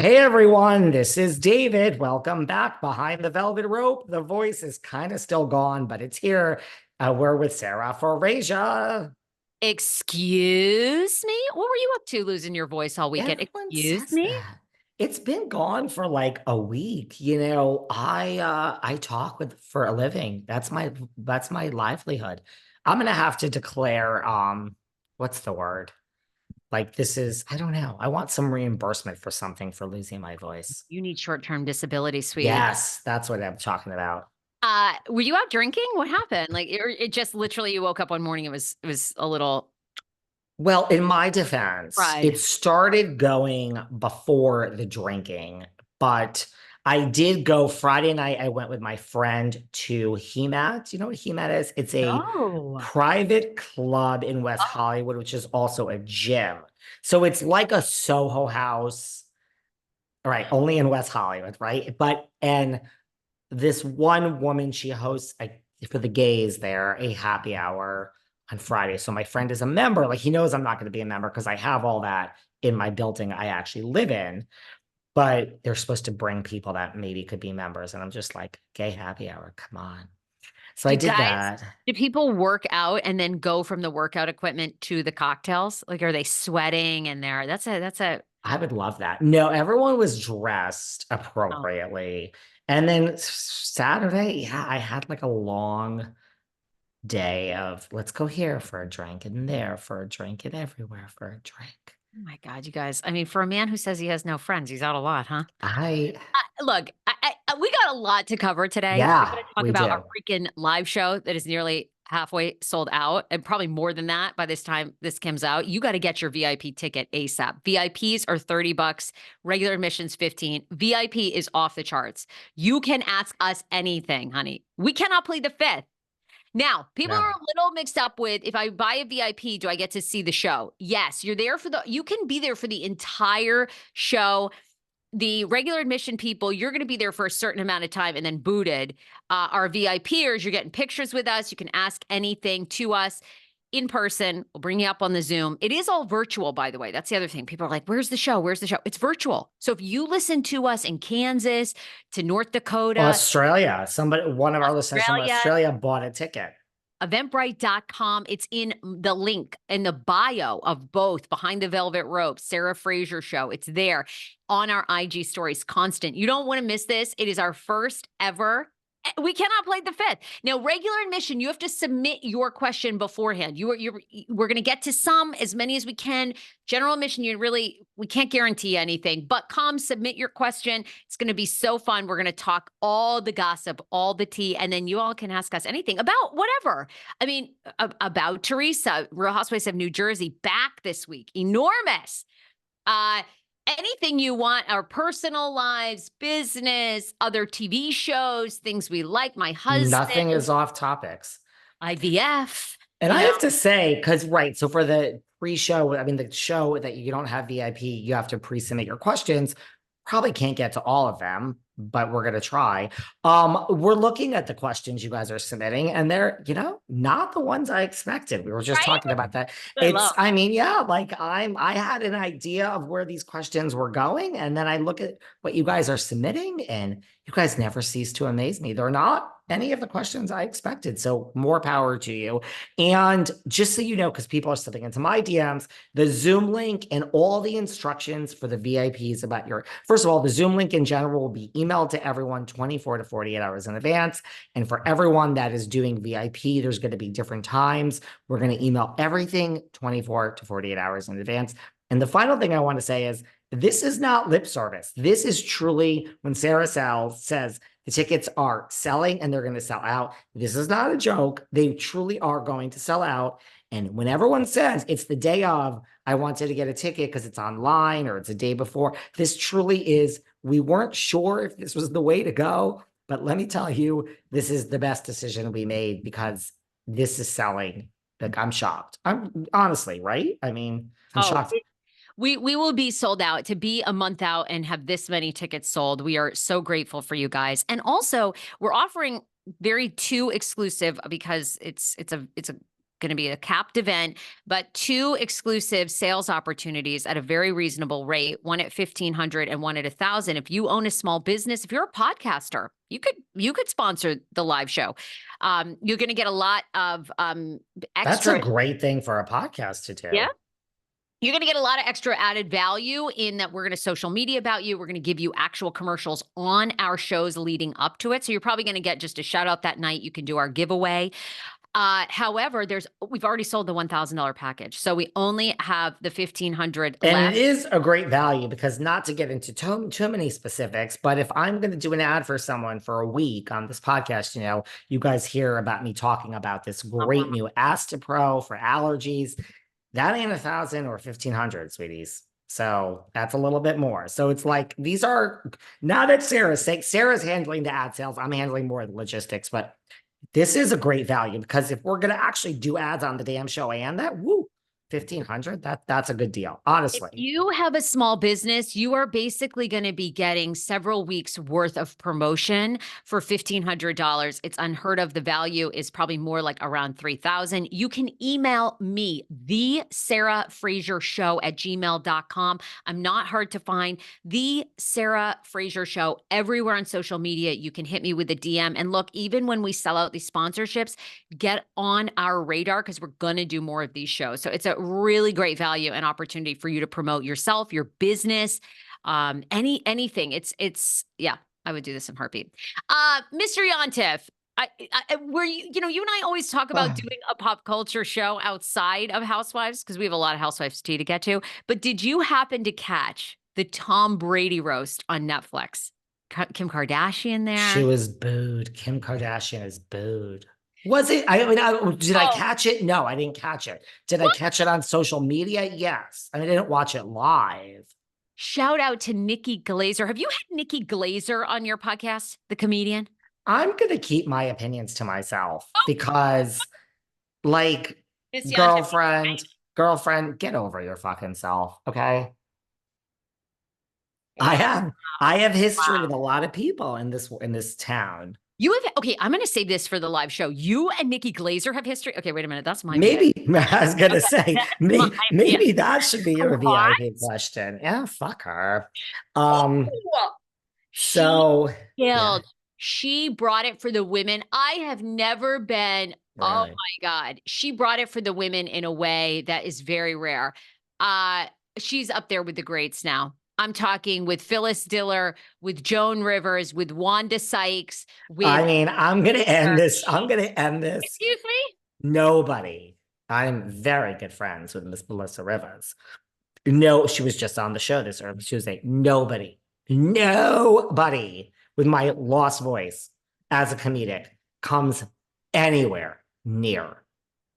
Hey everyone, this is David. Welcome back behind the velvet rope. The voice is kind of still gone, but it's here. We're with Sarah for RHOBH. Excuse me? What were you up to losing your voice all weekend? Everyone Excuse says me? that. It's been gone for like a week. I talk with for a living. That's my livelihood. I'm gonna have to declare what's the word? Like this is, I don't know. I want some reimbursement for something for losing my voice. You need short-term disability, sweetie. Yes, that's what I'm talking about. Were you out drinking? What happened? Like it just literally you woke up one morning, it was a little Well, in my defense, fried. it started going before the drinking, but I did go Friday night. I went with my friend to HEMAT. You know what HEMAT is? It's a No. private club in West Hollywood, which is also a gym. So it's like a Soho House, right? Only in West Hollywood, right? And this one woman, she hosts for the gays there a happy hour on Friday. So my friend is a member. Like he knows I'm not going to be a member because I have all that in my building I actually live in. But they're supposed to bring people that maybe could be members. And I'm just like, gay happy hour, come on. So I Do did guys, that. do people work out and then go from the workout equipment to the cocktails? Like, are they sweating in there? That's a I would love that. No, everyone was dressed oh, appropriately. And then Saturday, yeah, I had like a long day of let's go here for a drink and there for a drink and everywhere for a drink. oh my God, you guys. I mean, for a man who says he has no friends, he's out a lot, huh? I, Look, we got a lot to cover today. We got yeah, to talk we about our do. freaking live show that is nearly halfway sold out, and probably more than that by this time this comes out. You got to get your VIP ticket ASAP. VIPs are $30, regular admissions 15. VIP is off the charts. You can ask us anything, honey. We cannot plead the fifth. Now, people No. are a little mixed up with if I buy a VIP, do I get to see the show? Yes, you're there for you can be there for the entire show. The regular admission people, you're going to be there for a certain amount of time and then booted. Our VIPers, you're getting pictures with us. You can ask anything to us in person. We'll bring you up on the Zoom. It is all virtual, by the way. That's the other thing. People are like, where's the show? Where's the show? It's virtual. So if you listen to us in Kansas, to North Dakota, Australia. One of our listeners from Australia, Australia bought a ticket. eventbrite.com. It's in the link in the bio of both Behind the Velvet Rope, Sarah Fraser show. It's there on our IG stories, constant. You don't want to miss this. It is our first ever. We cannot play the fifth. Now, regular admission, you have to submit your question beforehand. We're going to get to some, as many as we can. General admission, we can't guarantee anything, but come submit your question. It's going to be so fun. We're going to talk all the gossip, all the tea, and then you all can ask us anything about whatever. I mean, about Teresa, Real Housewives of New Jersey, back this week. Enormous. Anything you want, our personal lives, business, other TV shows, things we like, my husband, Nothing is off topics. IVF, And you I know. have to say, because, right, so for the pre-show, I mean, the show that you don't have VIP, you have to pre-submit your questions. Probably can't get to all of them, but we're going to try. We're looking at the questions you guys are submitting, and they're, not the ones I expected. We were just Right? talking about that. I love. I mean, yeah, like I had an idea of where these questions were going, and then I look at what you guys are submitting, and you guys never cease to amaze me. They're not any of the questions I expected. So more power to you. And just so you know, because people are slipping into my DMs, the Zoom link and all the instructions for the VIPs about first of all, the Zoom link in general will be emailed to everyone 24 to 48 hours in advance. And for everyone that is doing VIP, there's going to be different times. We're going to email everything 24 to 48 hours in advance. And the final thing I want to say is this is not lip service. This is truly when Sarah says the tickets are selling and they're going to sell out. This is not a joke. They truly are going to sell out. And when everyone says it's the day of, I wanted to get a ticket because it's online or it's a day before, this truly is, we weren't sure if this was the way to go, but let me tell you, this is the best decision we made because this is selling. Like, I'm shocked. I'm honestly, right? I mean, I'm Oh, shocked. we will be sold out. To be a month out and have this many tickets sold, we are so grateful for you guys. And also, we're offering very two exclusive because it's a going to be a capped event, but 2 exclusive sales opportunities at a very reasonable rate, one at $1,500 and one at $1,000. If you own a small business, if you're a podcaster, you could sponsor the live show. You're going to get a lot of extra. That's a great thing for a podcast to do. Yeah. You're going to get a lot of extra added value in that we're going to social media about you. We're going to give you actual commercials on our shows leading up to it. So you're probably going to get just a shout out that night. You can do our giveaway. However, we've already sold the $1,000 package. So we only have the $1,500 And left. it is a great value because, not to get into too many specifics, but if I'm going to do an ad for someone for a week on this podcast, you guys hear about me talking about this great new Astapro for allergies. That ain't $1,000 or $1,500, sweeties. So that's a little bit more. So it's like, these are, now that Sarah's handling the ad sales, I'm handling more of the logistics, but this is a great value because if we're going to actually do ads on the damn show and that, $1,500, that's a good deal, honestly. If you have a small business, you are basically going to be getting several weeks worth of promotion for $1,500. It's unheard of. The value is probably more like around $3,000. You can email me, thesarahfrasershow@gmail.com. I'm not hard to find. The Sarah Fraser Show everywhere on social media. You can hit me with a DM. And look, even when we sell out these sponsorships, get on our radar because we're going to do more of these shows. So it's a really great value and opportunity for you to promote yourself, your business, anything. Yeah, I would do this in heartbeat. Mr. Yontif, were you and I always talk about doing a pop culture show outside of Housewives because we have a lot of Housewives tea to get to. But did you happen to catch the Tom Brady roast on Netflix? Kim Kardashian there. She was booed. Kim Kardashian is booed. Was it? Did I catch it? No, I didn't catch it. Did I catch it on social media? Yes. I didn't watch it live. Shout out to Nikki Glazer. Have you had Nikki Glazer on your podcast, the comedian? I'm going to keep my opinions to myself because, girlfriend, get over your fucking self, okay? I have history with a lot of people in this town. Okay, I'm going to say this for the live show. You and Nikki Glazer have history. Okay, wait a minute. That's my maybe. I was going to say, maybe that should be your VIP question. Yeah, fuck her. She brought it for the women. I have never been, really? Oh my God. She brought it for the women in a way that is very rare. She's up there with the greats now. I'm talking with Phyllis Diller, with Joan Rivers, with Wanda Sykes. I'm going to end this. Excuse me? Nobody. I'm very good friends with Miss Melissa Rivers. No, she was just on the show this Tuesday. Nobody with my lost voice as a comedic comes anywhere near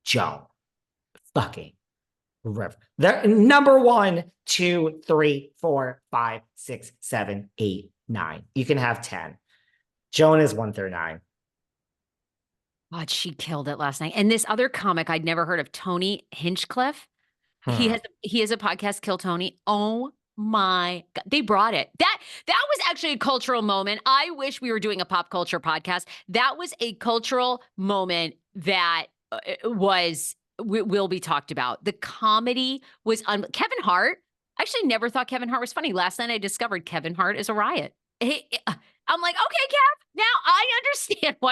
Joan fucking River. They're number 1, 2, 3, 4, 5, 6, 7, 8, 9. You can have 10. Joan is 1 through 9. God, she killed it last night. And this other comic I'd never heard of, Tony Hinchcliffe. He has a podcast, Kill Tony. Oh my God. They brought it. That was actually a cultural moment. I wish we were doing a pop culture podcast. That was a cultural moment that will be talked about. The comedy was Kevin Hart. I actually never thought Kevin Hart was funny. Last night I discovered Kevin Hart is a riot. I'm like, okay, Kev, now I understand why